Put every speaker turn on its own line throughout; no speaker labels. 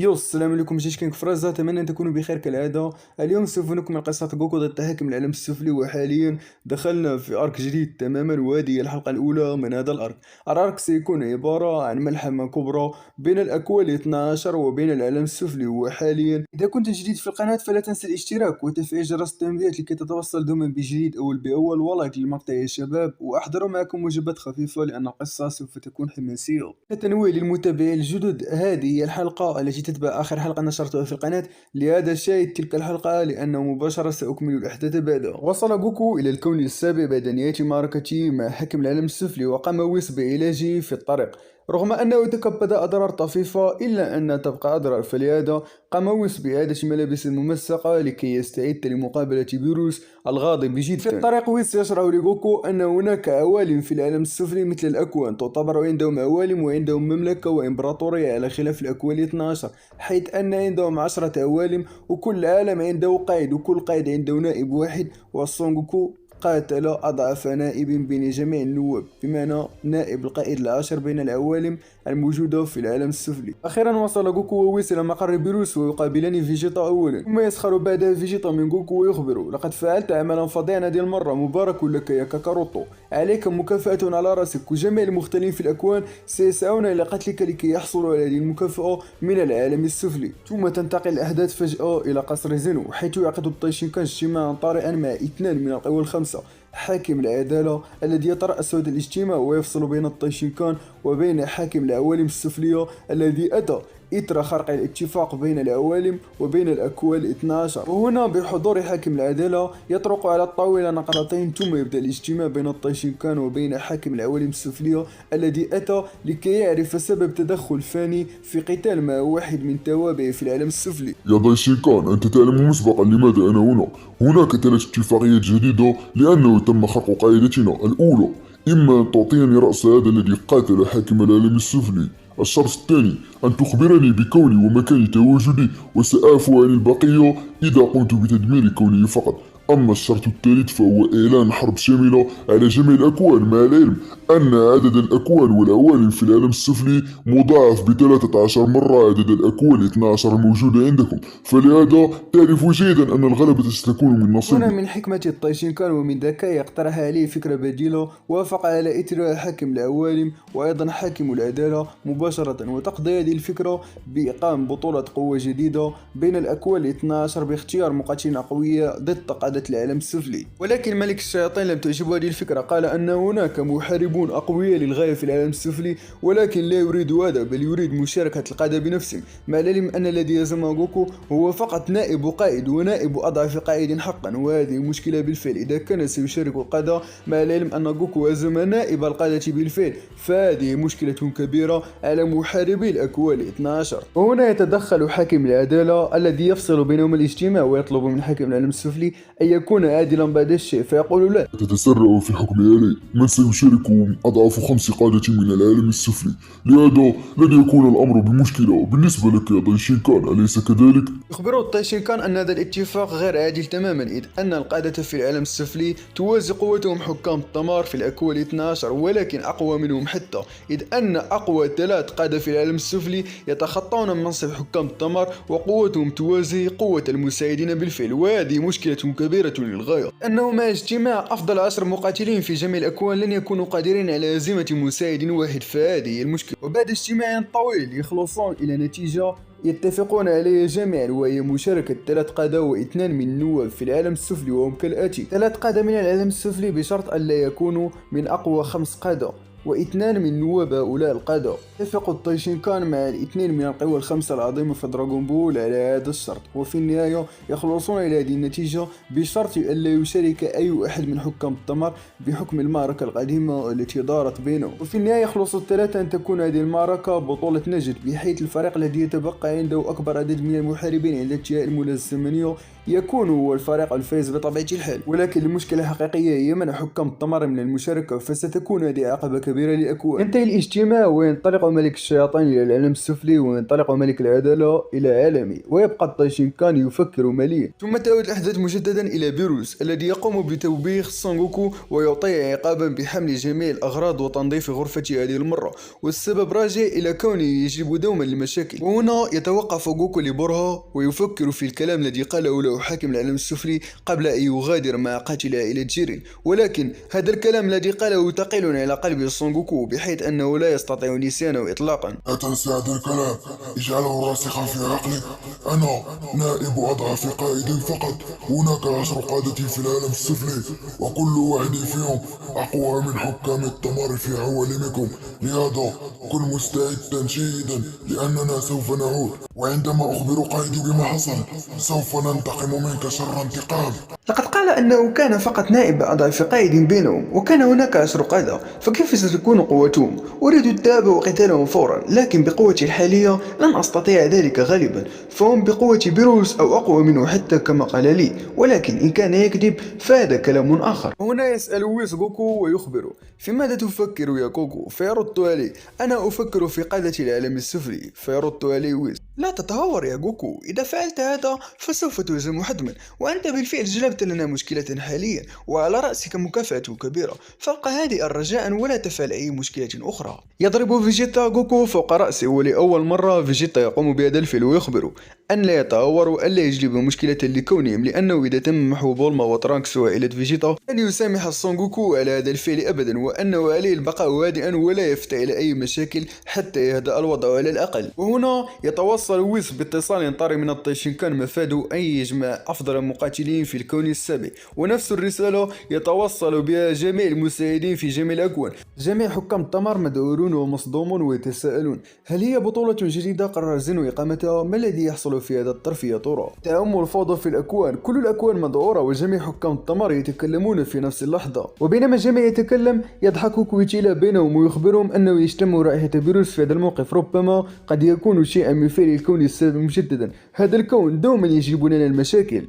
السلام عليكم جيش فرازة، أتمنى أن تكونوا بخير كالعادة. اليوم سوف نكمل قصة جوكو ضد حاكم العالم السفلي، وحاليا دخلنا في أرك جديد تماما، وهذه هي الحلقة الأولى من هذا الأرك. الأرك سيكون عبارة عن ملحمة كبرى بين الأكوال 12 وبين العالم السفلي. وحاليا إذا كنت جديد في القناة فلا تنسى الاشتراك وتفعيل جرس التنبيهات لكي تتوصل دوما بجديد أول بأول، ولايك للمقطع يا شباب، وأحضروا معكم وجبات خفيفة لأن القصة سوف تكون حماسية. كتنويه للمتابعين الجدد، هذه هي الحلقة التي تتبع آخر حلقة نشرتها في القناة، لهذا شاهد تلك الحلقة لأنه مباشرة سأكمل الأحداث بعدها. وصل جوكو إلى الكون السابع بعد نهاية معركته مع حاكم العالم السفلي، وقام ويس بعلاجه في الطريق. رغم أنه تكبد أضرار طفيفة إلا أن تبقى أضرار، فلهذا قام ويس بإعادة ملابس الممزقة لكي يستعد لمقابلة بيروس الغاضب جدا. في الطريق ويس يشرح لغوكو أن هناك عوالم في العالم السفلي مثل الأكوان، تعتبر عندهم عوالم وعندهم مملكة وإمبراطورية على خلاف الأكوان 12، حيث أن عندهم 10 عوالم، وكل عالم عنده قائد، وكل قائد عنده نائب واحد. وسونغوكو قاتل أضعف نائب بين جميع النواب، بمعنى نائب القائد العاشر بين العوالم الموجودة في العالم السفلي. أخيرا وصل جوكو وويس إلى مقر بيروس، ويقابلان فيجيتا أولا، ثم يسخر بعدها فيجيتا من جوكو ويخبره: لقد فعلت عملا فظيعا هذه المرة، مبارك لك يا كاكاروتو، عليك مكافأة على رأسك، وجميع المختلين في الأكوان سيسعون إلى قتلك لكي يحصلوا على هذه المكافأة من العالم السفلي. ثم تنتقل الأحداث فجأة إلى قصر زينو، حيث يعقد التايشينكان اجتماعا طارئا مع 2 من القوى الخمسة. حاكم العدالة الذي يترأس هذا الاجتماع ويفصل بين التايشينكان وبين حاكم العوالم السفلية الذي أتى إثر خرق الاتفاق بين العوالم وبين الأكوال 12. وهنا بحضور حاكم العدالة يطرق على الطاولة نقرتين، ثم يبدأ الاجتماع بين التايشينكان وبين حاكم العوالم السفلية الذي أتى لكي يعرف سبب تدخل فاني في قتال مع واحد من توابعه في العالم السفلي.
يا دايشيكان، أنت تعلم مسبقا لماذا أنا هنا. هناك 3 اتفاقيات جديدة لأنه تم خرق قاعدتنا الأولى. إما أن تعطيني رأس هذا الذي قاتل حاكم العالم السفلي. الشرط الثاني أن تخبرني بكوني ومكان تواجدي، وسأعفو عن البقية إذا قمت بتدمير كونه فقط. أما الشرط الثالث فهو إعلان حرب شاملة على جميع الأكوان، مع العلم أن عدد الأكوان والعوالم في العالم السفلي مضاعف ب13 مرة عدد الأكوان 12 الموجودة عندكم، فلهذا تعرف جيدا أن الغلبة ستكون من
هنا
نصيبك.
من حكمة التايشينكان ومن ذكائه اقترح عليه فكرة بديلة، وافق على إثرها حاكم العوالم وأيضا حاكم العدالة مباشرة، وتقضي هذه الفكرة بإقام بطولة قوة جديدة بين الأكوان 12 باختيار مقاتلين أقوياء ضد قادة العالم السفلي. ولكن ملك الشياطين لم تعجبه هذه الفكرة، قال أن هناك محاربون أقوياء للغاية في العالم السفلي، ولكن لا يريد هذا، بل يريد مشاركة القادة بنفسهم، مع العلم أن الذي يهزم جوكو هو فقط نائب قائد، ونائب أضعف قائد حقا، وهذه مشكلة بالفعل. إذا كان سيشارك القادة، مع العلم أن جوكو هزم نائب القادة بالفعل، فهذه مشكلة كبيرة على محاربي الأكوان 12. وهنا يتدخل حاكم العدالة الذي يفصل بينهم الاجتماع، ويطلب من حاكم العالم السفلي أن يكون عادلا بعد الشيء، فيقول له:
تتسرع في الحكم علي. من سيشارك أضعاف 5 قادة من العالم السفلي، لهذا لن يكون الأمر بمشكلة بالنسبة لك يا دايشينكان، أليس كذلك؟
يخبر التايشينكان أن هذا الاتفاق غير عادل تماما، إذ أن القادة في العالم السفلي توازي قوتهم حكام الدمار في الأكوان 12، ولكن أقوى منهم حتى، إذ أن أقوى 3 قادة في العالم السفلي يتخطون منصب حكام الدمار، وقوتهم توازي قوة المساعدين بالفعل، وهذه مشكلة كبيرة للغاية، أنه مع اجتماع أفضل 10 مقاتلين في جميع الأكوان لن يكونوا قادرين على هزيمة مساعد واحد، فهذه هي المشكلة. وبعد اجتماع طويل يخلصون إلى نتيجة يتفقون عليه جميعا، وهي مشاركة 3 قادة و2 من النواب في العالم السفلي، وهم كالآتي: 3 قادة من العالم السفلي بشرط ألا يكونوا من أقوى 5 قادة، و2 من نواب هؤلاء القادة. اتفق التايشينكان مع 2 من القوى الخمسة العظيمة في دراغون بول على هذا الشرط، وفي النهاية يخلصون إلى هذه النتيجة بشرط ألا يشارك أي أحد من حكام الدمار بحكم المعركة القديمة التي دارت بينهم. وفي النهاية يخلص الثلاثة أن تكون هذه المعركة بطولة نجد، بحيث الفريق الذي يتبقى عنده أكبر عدد من المحاربين عند انتهاء المدة الزمنية يكون هو الفريق الفائز بطبيعة الحال. ولكن المشكلة الحقيقية هي منع حكام الدمار من المشاركة، فستكون هذه عقبة كبيرة كبيرة للأكوان. ينتهي الاجتماع وينطلق ملك الشياطين إلى العالم السفلي، وينطلق ملك العدالة إلى عالمه، ويبقى التايشينكان يفكر مليا. ثم تعود الأحداث مجددا إلى بيروس الذي يقوم بتوبيخ سونغوكو ويعطيه عقابا بحمل جميع الأغراض وتنظيف غرفته هذه المرة، والسبب راجع إلى كونه يجلب دوما المشاكل. وهنا يتوقف غوكو لبرهة ويفكر في الكلام الذي قاله له حاكم العالم السفلي قبل أن يغادر مع قاتل عائلة جيرين، ولكن هذا الكلام الذي قاله ثقيل على قلب سونغوكو بحيث أنه لا يستطيع نسيانه إطلاقا.
لا تنسى هذا الكلام، اجعله راسخا في عقلك. أنا نائب أضعف قائد فقط. هناك 10 قادة في العالم السفلي، وكل واحد فيهم أقوى من حكام الدمار في عوالمكم. لهذا كن مستعدا جيدا، لأننا سوف نعود، وعندما أخبر قائدي بما حصل سوف ننتقم منك شر انتقام.
لقد قال أنه كان فقط نائب أضعف قائد بينهم، وكان هناك 10 قادة، فكيف ستكون قوتهم؟ أريد الذهاب وقتالهم فورا، لكن بقوتي الحالية لن أستطيع ذلك غالبا، فهم بقوة بيروس أو أقوى منه حتى كما قال لي، ولكن إن كان يكذب فهذا كلام آخر. هنا يسأل ويس غوكو ويخبره: في ماذا تفكر يا غوكو؟ فيرد عليه: أنا أفكر في قادة العالم السفلي. فيرد عليه ويس: لا تتهور يا غوكو، إذا فعلت هذا فسوف تهزم حتما، وأنت بالفعل جلبت لنا مشكلة حاليا وعلى رأسك مكافأة كبيرة، فابقى هادئا رجاء ولا تفعل أي مشكلة أخرى. يضرب فيجيتا غوكو فوق رأسه، ولأول مرة فيجيتا يقوم بهذا الفعل ويخبره أن لا يتهور وألا يجلب مشكلة لكونهم، لأنه إذا تم محو بولما وترانكس وعائلة فيجيتا لن يسامح سونغوكو على هذا الفعل أبدا، وأنه عليه البقاء هادئا ولا يفتعل أي مشاكل حتى يهدأ الوضع على الأقل. وهنا يتوصل ويس باتصال طارئ من التايشينكان مفاده أن يجمع أفضل المقاتلين في الكون السابع، ونفس الرسالة يتوصل بها جميع المساعدين في جميع الأكوان. جميع حكام الدمار مذعورون ومصدومون ويتساءلون: هل هي بطولة جديدة قرر زينو إقامتها؟ ما الذي يحصل في هذا الطرف يا ترى؟ تعم الفوضى في الأكوان، كل الأكوان مذعورة وجميع حكام الدمار يتكلمون في نفس اللحظة، وبينما الجميع يتكلم يضحك كويتشيلا بينهم ويخبرهم أنه يشتم رائحة فيروس في هذا الموقف، ربما قد يكون شيئا من فعل الكون السابع مجددا. هذا الكون دوما يجيب لنا المشاكل.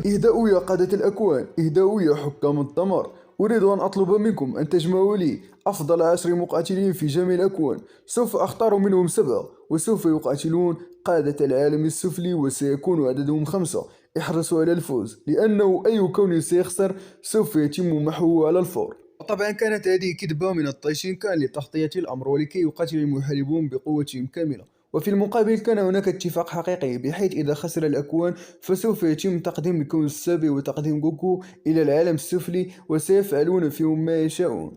اهدأوا يا قادة الأكوان، اهدأوا يا حكام الدمار، أريد أن أطلب منكم أن تجمعوا لي أفضل 10 مقاتلين في جميع الأكوان، سوف أختار منهم 7 وسوف يقاتلون قادة العالم السفلي وسيكون عددهم 5. احرصوا على الفوز، لأنه أي كون سيخسر سوف يتم محوه على الفور. طبعا كانت هذه كذبة من التايشينكان لتغطية الأمر ولكي يقاتل المحاربون بقوتهم كاملة، وفي المقابل كان هناك اتفاق حقيقي بحيث إذا خسر الأكوان فسوف يتم تقديم الكون السابع وتقديم غوكو إلى العالم السفلي وسيفعلون فيهم ما يشاءون.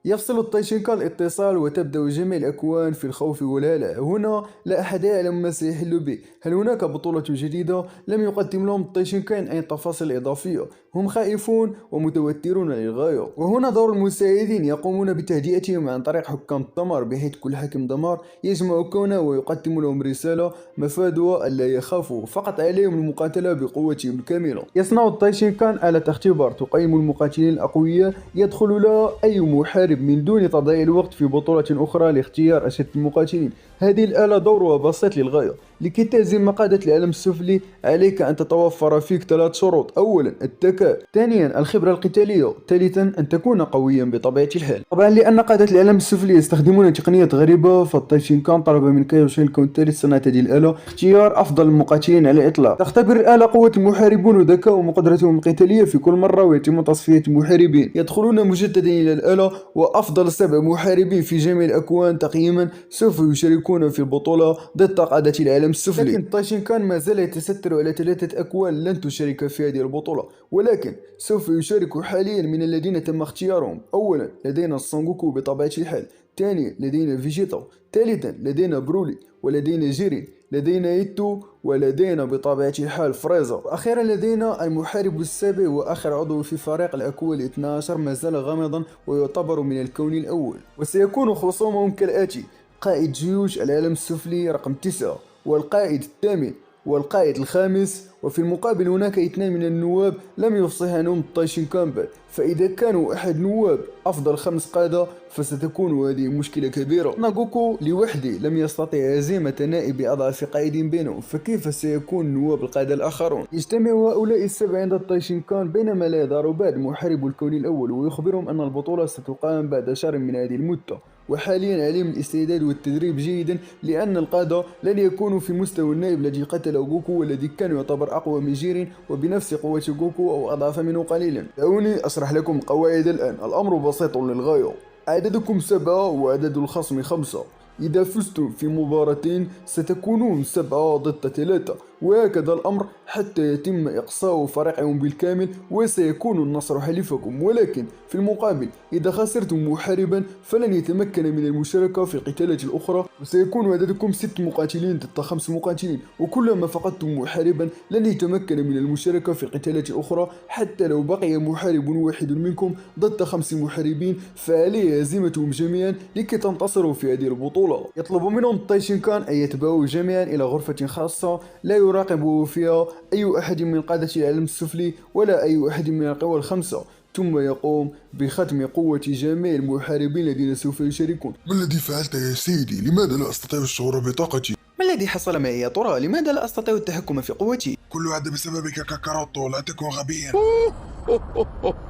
يفصل التايشينكان الاتصال وتبدأ جميع الأكوان في الخوف والهلع. هنا لا أحد يعلم ما سيحل به، هل هناك بطولة جديدة؟ لم يقدم لهم التايشينكان أي تفاصيل إضافية، هم خائفون ومتوترون للغاية. وهنا دور المساعدين يقومون بتهدئتهم عن طريق حكام الدمار، بحيث كل حاكم دمار يجمع كونه ويقدم لهم رسالة مفادها ألا يخافوا، فقط عليهم المقاتلة بقوتهم الكاملة. يصنع التايشينكان آلة اختبار تقيم المقاتلين الأقوياء، يدخل لها أي محارب من دون تضييع الوقت في بطولة أخرى لاختيار أشد المقاتلين. هذه الآلة دورها بسيط للغاية، لكي تهزم قادة العالم السفلي عليك أن تتوفر فيك 3 شروط: أولا الذكاء، ثانيا الخبرة القتالية، ثالثا أن تكون قويا بطبيعة الحال. طبعا لأن قادة العالم السفلي يستخدمون تقنيات غريبة، فالتايشينكان طلب من كايوشين الكون الثالث صناعة هذه الآلة اختيار أفضل المقاتلين على الإطلاق. تختبر الآلة قوة المحاربون وذكاءهم وقدرتهم القتالية في كل مرة، ويتم تصفية المحاربين. يدخلون مجددا إلى الآلة، وأفضل 7 محاربين في جميع الأكوان تقييما سوف يشاركون في البطولة ضد قادة العالم السفلي. لكن التايشينكان ما زال يتستر على 3 أكوان لن تشارك في هذه البطولة، ولكن سوف يشارك حاليا من الذين تم اختيارهم. أولا لدينا سونغوكو بطبيعة الحال، ثانيا لدينا فيجيتا، ثالثا لدينا برولي، ولدينا جيرين، لدينا إيتو، ولدينا بطبيعة الحال فريزا، وأخيرا لدينا المحارب السابع وآخر عضو في فريق الأكوان 12 ما زال غامضا ويعتبر من الكون الأول. وسيكون خصومهم كالآتي: قائد جيوش العالم السفلي رقم 9، والقائد الثامن، والقائد الخامس. وفي المقابل هناك 2 من النواب لم يفصح عنهم التايشينكان بعد، فإذا كانوا أحد نواب أفضل 5 قادة فستكون هذه مشكلة كبيرة. ناغوكو لوحده لم يستطع هزيمة نائب أضعف قائد بينهم، فكيف سيكون نواب القادة الآخرون؟ يجتمع هؤلاء السبع عند التايشينكان بينما لا يظهر بعد محارب الكون الأول، ويخبرهم أن البطولة ستقام بعد شهر من هذه المدة، وحاليا عليهم الاستعداد والتدريب جيدا لأن القادة لن يكونوا في مستوى النائب الذي قتل غوكو والذي كان يعتبر أقوى من جيرين وبنفس قوة غوكو أو أضعف منه قليلا. دعوني أشرح لكم القواعد الآن. الأمر بسيط للغاية، عددكم 7 وعدد الخصم 5. إذا فزتم في مباراتين ستكونون 7 ضد 3، وهكذا الأمر حتى يتم إقصاء فريقهم بالكامل وسيكون النصر حليفكم. ولكن في المقابل إذا خسرتم محاربا فلن يتمكن من المشاركة في القتالات الأخرى، وسيكون عددكم 6 مقاتلين ضد 5 مقاتلين، وكلما فقدتم محاربا لن يتمكن من المشاركة في القتالات الأخرى. حتى لو بقي محارب واحد منكم ضد 5 محاربين فعليه هزيمتهم جميعا لكي تنتصروا في هذه البطولة. يطلب منهم التايشينكان أن يتبعوا جميعا إلى غرفة خاصة لا يراقب فيها أي أحد من قادة العالم السفلي ولا أي أحد من القوى ال5، ثم يقوم بختم قوة جميع المحاربين الذين سوف يشاركون.
ما الذي فعلت يا سيدي؟ لماذا لا أستطيع الشعور بطاقتي؟
ما الذي حصل معي يا ترى؟ لماذا لا أستطيع التحكم في قوتي؟
كل هذا بسببك كاكاروتو، لا تكن غبيا.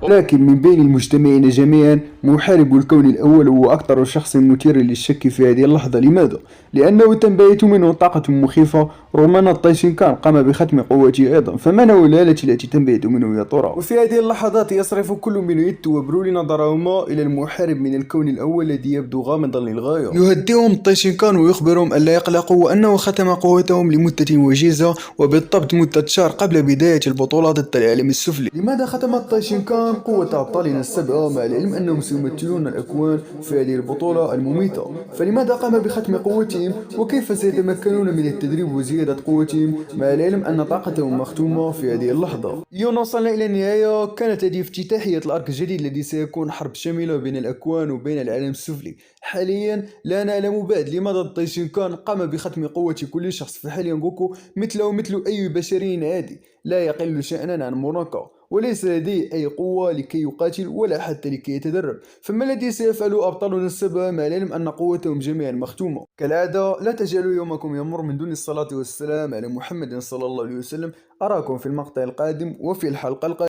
لكن من بين المجتمعين جميعا محارب الكون الأول هو أكثر شخص مثير للشك في هذه اللحظة. لماذا؟ لأنه تنبعث منه طاقة مخيفة رغم أن التايشينكان قام بختم قوته أيضا، فما نوع الآلة التي تنبعث منه يا ترى؟ وفي هذه اللحظات يصرف كل من يتو وبرولي نظرهما إلى المحارب من الكون الأول الذي يبدو غامضا للغاية. يهدئهم التايشينكان ويخبرهم أن لا يقلقوا وأنه ختم قوتهم لمدة وجيزة وبالضبط مدة شهر قبل بداية البطولة ضد العالم السفلي. لماذا ختم التايشينكان قوة أبطالنا السبعة مع العلم أنهم سيمثلون الأكوان في هذه البطولة المميتة؟ فلماذا قام بختم قوتهم؟ وكيف سيتمكنون من التدريب وزيادة قوتهم مع العلم أن طاقتهم مختومة في هذه اللحظة؟ اليوم وصلنا إلى النهاية. كانت هذه افتتاحية الأرك الجديد الذي سيكون حرب شاملة بين الأكوان وبين العالم السفلي. حاليا لا نعلم بعد لماذا التايشينكان قام بختم قوة كل شخص، فحاليا غوكو مثله مثل أي بشري عادي لا يقل شأنا عن موناكا، وليس لديه أي قوة لكي يقاتل ولا حتى لكي يتدرب. فما الذي سيفعله أبطالنا السبعة مع العلم أن قوتهم جميعا مختومة؟ كالعادة لا تجعلوا يومكم يمر من دون الصلاة والسلام على محمد صلى الله عليه وسلم. أراكم في المقطع القادم وفي الحلقة القادمة.